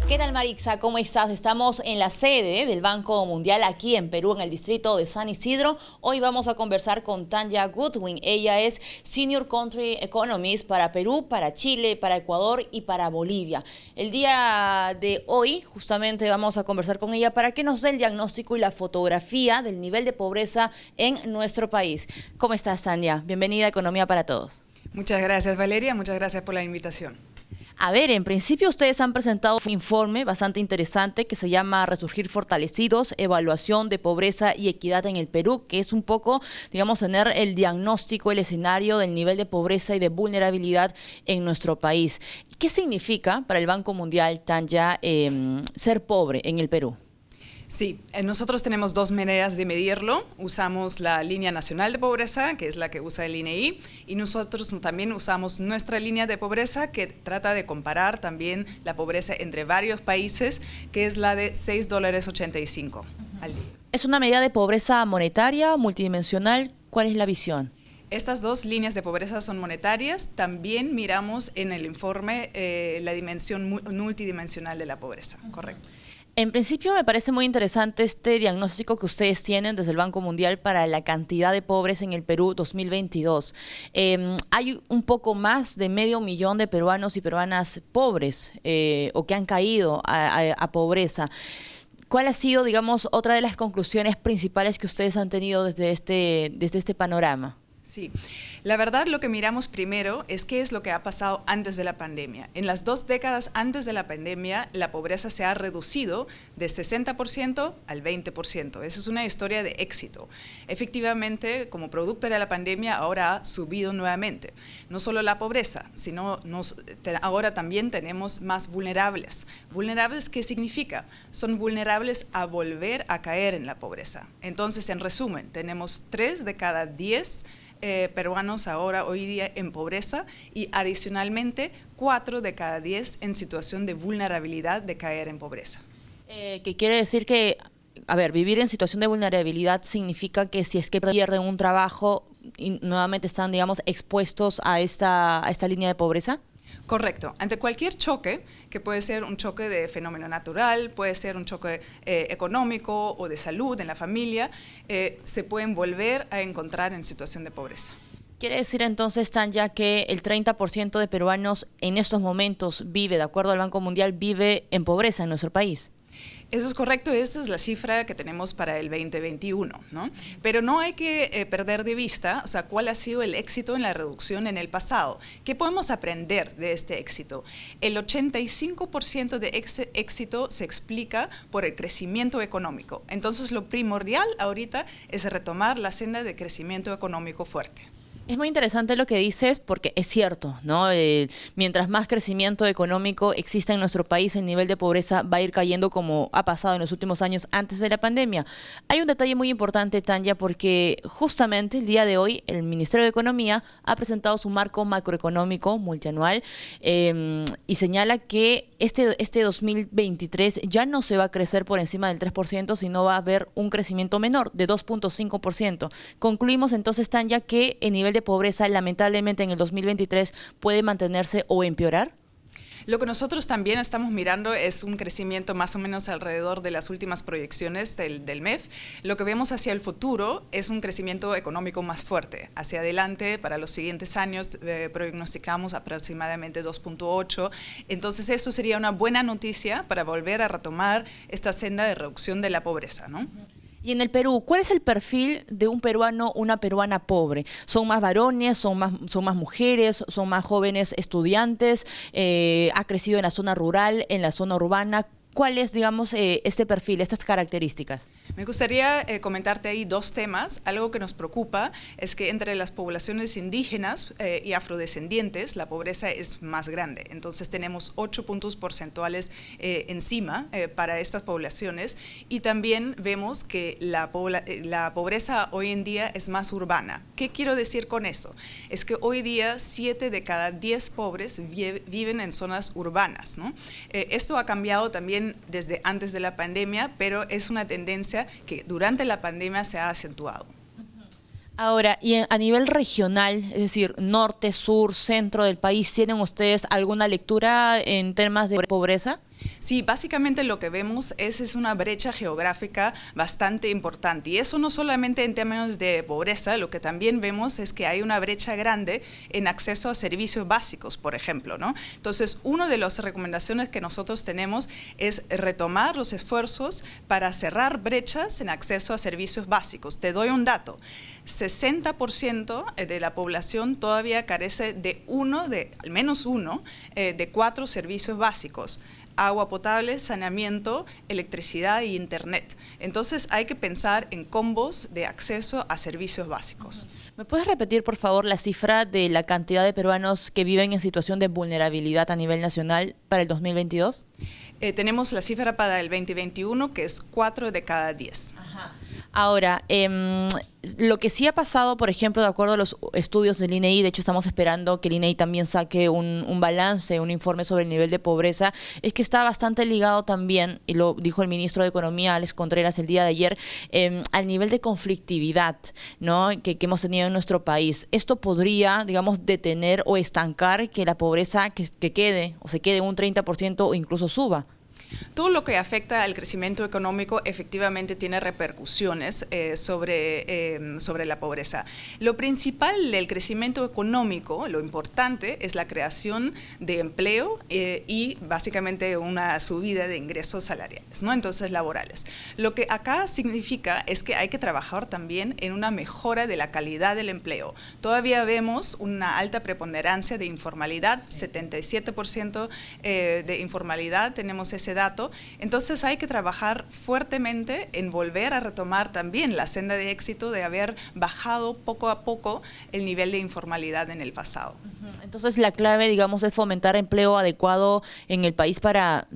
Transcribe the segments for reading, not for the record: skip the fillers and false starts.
¿Qué tal, Maritza? ¿Cómo estás? Estamos en la sede del Banco Mundial aquí en Perú, en el distrito de San Isidro. Hoy vamos a conversar con Tanya Goodwin. Ella es Senior Country Economist para Perú, para Chile, para Ecuador y para Bolivia. El día de hoy justamente vamos a conversar con ella para que nos dé el diagnóstico y la fotografía del nivel de pobreza en nuestro país. ¿Cómo estás, Tanya? Bienvenida a Economía para Todos. Muchas gracias, Valeria. Muchas gracias por la invitación. A ver, en principio ustedes han presentado un informe bastante interesante que se llama Resurgir Fortalecidos, Evaluación de Pobreza y Equidad en el Perú, que es un poco, digamos, tener el diagnóstico, el escenario del nivel de pobreza y de vulnerabilidad en nuestro país. ¿Qué significa para el Banco Mundial, Tanya, ser pobre en el Perú? Sí, nosotros tenemos dos maneras de medirlo. Usamos la línea nacional de pobreza, que es la que usa el INEI, y nosotros también usamos nuestra línea de pobreza, que trata de comparar también la pobreza entre varios países, que es la de $6.85 al día. ¿Es una medida de pobreza monetaria, multidimensional? ¿Cuál es la visión? Estas dos líneas de pobreza son monetarias. También miramos en el informe la dimensión multidimensional de la pobreza, correcto. En principio me parece muy interesante este diagnóstico que ustedes tienen desde el Banco Mundial para la cantidad de pobres en el Perú 2022. Hay un poco más de 500.000 de peruanos y peruanas pobres o que han caído a pobreza. ¿Cuál ha sido, digamos, otra de las conclusiones principales que ustedes han tenido desde este panorama? Sí, la verdad lo que miramos primero es qué es lo que ha pasado antes de la pandemia. En las 2 décadas antes de la pandemia, la pobreza se ha reducido de 60% al 20%. Esa es una historia de éxito. Efectivamente, como producto de la pandemia, ahora ha subido nuevamente. No solo la pobreza, sino ahora también tenemos más vulnerables. ¿Vulnerables qué significa? Son vulnerables a volver a caer en la pobreza. Entonces, en resumen, tenemos 3 de cada 10 peruanos ahora hoy día en pobreza y adicionalmente 4 de cada 10 en situación de vulnerabilidad de caer en pobreza. ¿Qué quiere decir que, a ver, vivir en situación de vulnerabilidad significa que si es que pierden un trabajo y nuevamente están, digamos, expuestos a esta línea de pobreza? Correcto. Ante cualquier choque, que puede ser un choque de fenómeno natural, puede ser un choque económico o de salud en la familia, se pueden volver a encontrar en situación de pobreza. ¿Quiere decir entonces, Tanya, que el 30% de peruanos en estos momentos vive, de acuerdo al Banco Mundial, vive en pobreza en nuestro país? Eso es correcto, esta es la cifra que tenemos para el 2021, ¿no? Pero no hay que perder de vista, o sea, cuál ha sido el éxito en la reducción en el pasado. ¿Qué podemos aprender de este éxito? El 85% de éxito se explica por el crecimiento económico. Entonces, lo primordial ahorita es retomar la senda de crecimiento económico fuerte. Es muy interesante lo que dices porque es cierto, ¿no? Mientras más crecimiento económico exista en nuestro país, el nivel de pobreza va a ir cayendo como ha pasado en los últimos años antes de la pandemia. Hay un detalle muy importante, Tanya, porque justamente el día de hoy el Ministerio de Economía ha presentado su marco macroeconómico multianual y señala que este 2023 ya no se va a crecer por encima del 3%, sino va a haber un crecimiento menor de 2.5%. Concluimos entonces, Tanya, que el nivel de pobreza lamentablemente en el 2023 puede mantenerse o empeorar. Lo que nosotros también estamos mirando es un crecimiento más o menos alrededor de las últimas proyecciones del MEF. Lo que vemos hacia el futuro es un crecimiento económico más fuerte. Hacia adelante, para los siguientes años, prognosticamos aproximadamente 2.8. Entonces, eso sería una buena noticia para volver a retomar esta senda de reducción de la pobreza, ¿no? Y en el Perú, ¿cuál es el perfil de un peruano, una peruana pobre? ¿Son más varones, son más mujeres, son más jóvenes estudiantes? ¿Ha crecido en la zona rural, en la zona urbana? ¿Cuál es, digamos, este perfil, estas características? Me gustaría comentarte ahí 2 temas. Algo que nos preocupa es que entre las poblaciones indígenas y afrodescendientes la pobreza es más grande. Entonces tenemos 8 puntos porcentuales encima para estas poblaciones y también vemos que la pobreza hoy en día es más urbana. ¿Qué quiero decir con eso? Es que hoy día 7 de cada 10 pobres viven en zonas urbanas, ¿no? Esto ha cambiado también desde antes de la pandemia, pero es una tendencia que durante la pandemia se ha acentuado. Ahora, y a nivel regional, es decir, norte, sur, centro del país, ¿tienen ustedes alguna lectura en temas de pobreza? Sí, básicamente lo que vemos es una brecha geográfica bastante importante. Y eso no solamente en términos de pobreza, lo que también vemos es que hay una brecha grande en acceso a servicios básicos, por ejemplo, ¿no? Entonces, una de las recomendaciones que nosotros tenemos es retomar los esfuerzos para cerrar brechas en acceso a servicios básicos. Te doy un dato. 60% de la población todavía carece de al menos uno, de 4 servicios básicos: agua potable, saneamiento, electricidad y internet. Entonces hay que pensar en combos de acceso a servicios básicos. ¿Me puedes repetir, por favor, la cifra de la cantidad de peruanos que viven en situación de vulnerabilidad a nivel nacional para el 2022? Tenemos la cifra para el 2021, que es 4 de cada 10. Ajá. Ahora, lo que sí ha pasado, por ejemplo, de acuerdo a los estudios del INEI, de hecho estamos esperando que el INEI también saque un balance, un informe sobre el nivel de pobreza, es que está bastante ligado también, y lo dijo el ministro de Economía, Alex Contreras, el día de ayer, al nivel de conflictividad, ¿no?, que hemos tenido en nuestro país. Esto podría, digamos, detener o estancar que la pobreza que quede, o se quede un 30% o incluso suba. Todo lo que afecta al crecimiento económico efectivamente tiene repercusiones sobre la pobreza. Lo principal del crecimiento económico, lo importante, es la creación de empleo y básicamente una subida de ingresos salariales, ¿no? Entonces, laborales. Lo que acá significa es que hay que trabajar también en una mejora de la calidad del empleo. Todavía vemos una alta preponderancia de informalidad, 77% de informalidad, tenemos ese dato. Entonces hay que trabajar fuertemente en volver a retomar también la senda de éxito de haber bajado poco a poco el nivel de informalidad en el pasado. Entonces la clave, digamos, es fomentar empleo adecuado en el país para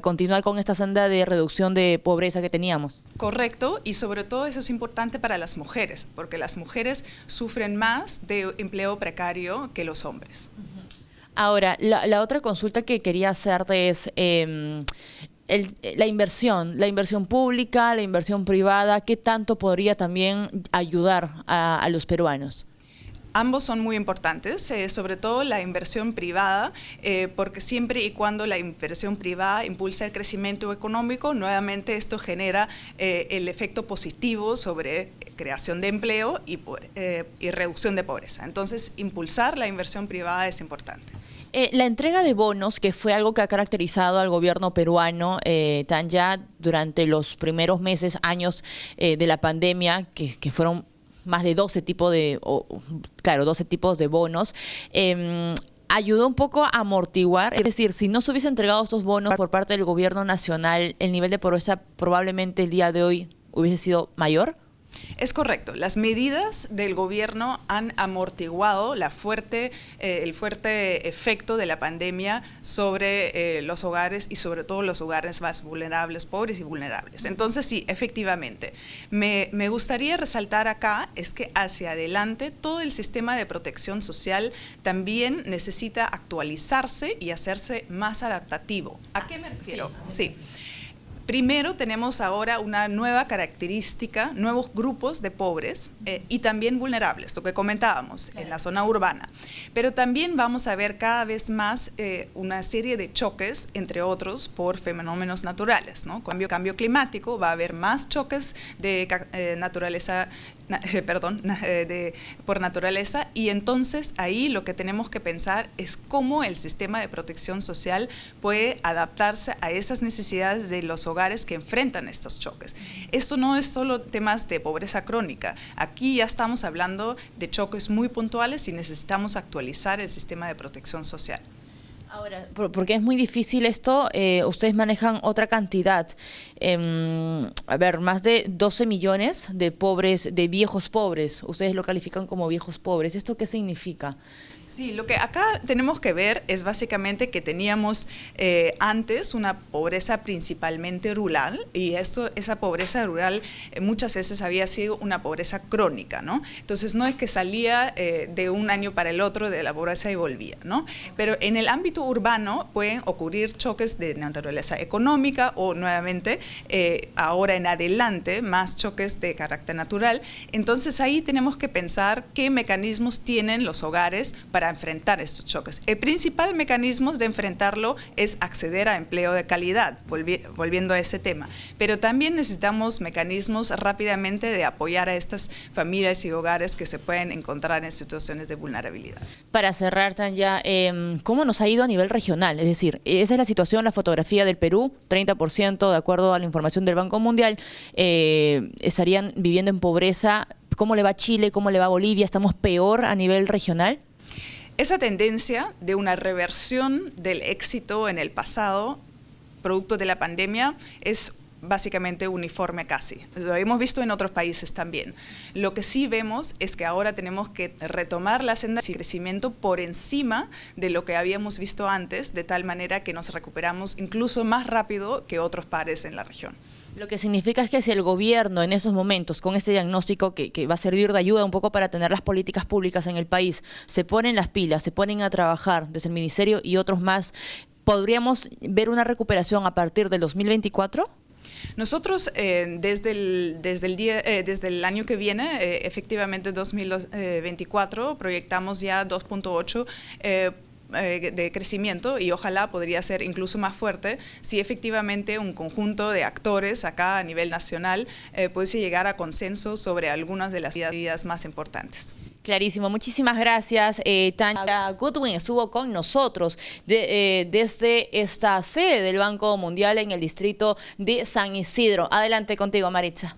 continuar con esta senda de reducción de pobreza que teníamos. Correcto, y sobre todo eso es importante para las mujeres, porque las mujeres sufren más de empleo precario que los hombres. Ahora, la otra consulta que quería hacerte es la inversión pública, la inversión privada, ¿qué tanto podría también ayudar a los peruanos? Ambos son muy importantes, sobre todo la inversión privada, porque siempre y cuando la inversión privada impulsa el crecimiento económico, nuevamente esto genera el efecto positivo sobre creación de empleo y reducción de pobreza. Entonces, impulsar la inversión privada es importante. La entrega de bonos, que fue algo que ha caracterizado al gobierno peruano, Tanya, durante los primeros meses, años de la pandemia, que fueron más de 12 tipos de bonos, ayudó un poco a amortiguar. Es decir, si no se hubiese entregado estos bonos por parte del gobierno nacional, el nivel de pobreza probablemente el día de hoy hubiese sido mayor. Es correcto. Las medidas del gobierno han amortiguado el fuerte efecto de la pandemia sobre los hogares y sobre todo los hogares más vulnerables, pobres y vulnerables. Entonces, sí, efectivamente. Me gustaría resaltar acá es que hacia adelante todo el sistema de protección social también necesita actualizarse y hacerse más adaptativo. ¿A qué me refiero? Sí. Primero, tenemos ahora una nueva característica, nuevos grupos de pobres y también vulnerables, lo que comentábamos en la zona urbana. Pero también vamos a ver cada vez más una serie de choques, entre otros, por fenómenos naturales, ¿no? Cambio climático, va a haber más choques de naturaleza por naturaleza, y entonces ahí lo que tenemos que pensar es cómo el sistema de protección social puede adaptarse a esas necesidades de los hogares que enfrentan estos choques. Esto no es solo temas de pobreza crónica, aquí ya estamos hablando de choques muy puntuales y necesitamos actualizar el sistema de protección social. Ahora, porque es muy difícil esto, ustedes manejan otra cantidad, más de 12 millones de pobres, de viejos pobres, ustedes lo califican como viejos pobres. ¿Esto qué significa? Sí, lo que acá tenemos que ver es básicamente que teníamos antes una pobreza principalmente rural, y esa pobreza rural muchas veces había sido una pobreza crónica, ¿no? Entonces no es que salía de un año para el otro de la pobreza y volvía, ¿no? Pero en el ámbito urbano pueden ocurrir choques de naturaleza económica o nuevamente ahora en adelante más choques de carácter natural. Entonces ahí tenemos que pensar qué mecanismos tienen los hogares para para enfrentar estos choques. El principal mecanismo de enfrentarlo es acceder a empleo de calidad, volviendo a ese tema. Pero también necesitamos mecanismos rápidamente de apoyar a estas familias y hogares que se pueden encontrar en situaciones de vulnerabilidad. Para cerrar, Tanya, ¿cómo nos ha ido a nivel regional? Es decir, esa es la situación, la fotografía del Perú, 30% de acuerdo a la información del Banco Mundial, estarían viviendo en pobreza. ¿Cómo le va a Chile? ¿Cómo le va a Bolivia? ¿Estamos peor a nivel regional? Esa tendencia de una reversión del éxito en el pasado, producto de la pandemia, es básicamente uniforme casi. Lo hemos visto en otros países también. Lo que sí vemos es que ahora tenemos que retomar la senda de crecimiento por encima de lo que habíamos visto antes, de tal manera que nos recuperamos incluso más rápido que otros pares en la región. Lo que significa es que si el gobierno en esos momentos, con este diagnóstico que va a servir de ayuda un poco para tener las políticas públicas en el país, se ponen las pilas, se ponen a trabajar desde el Ministerio y otros más, ¿podríamos ver una recuperación a partir del 2024? Nosotros desde el año que viene, efectivamente 2024, proyectamos ya 2.8 de crecimiento y ojalá podría ser incluso más fuerte si efectivamente un conjunto de actores acá a nivel nacional pudiese llegar a consenso sobre algunas de las medidas más importantes. Clarísimo, muchísimas gracias. Tanya Goodwin estuvo con nosotros desde esta sede del Banco Mundial en el distrito de San Isidro. Adelante contigo, Maritza.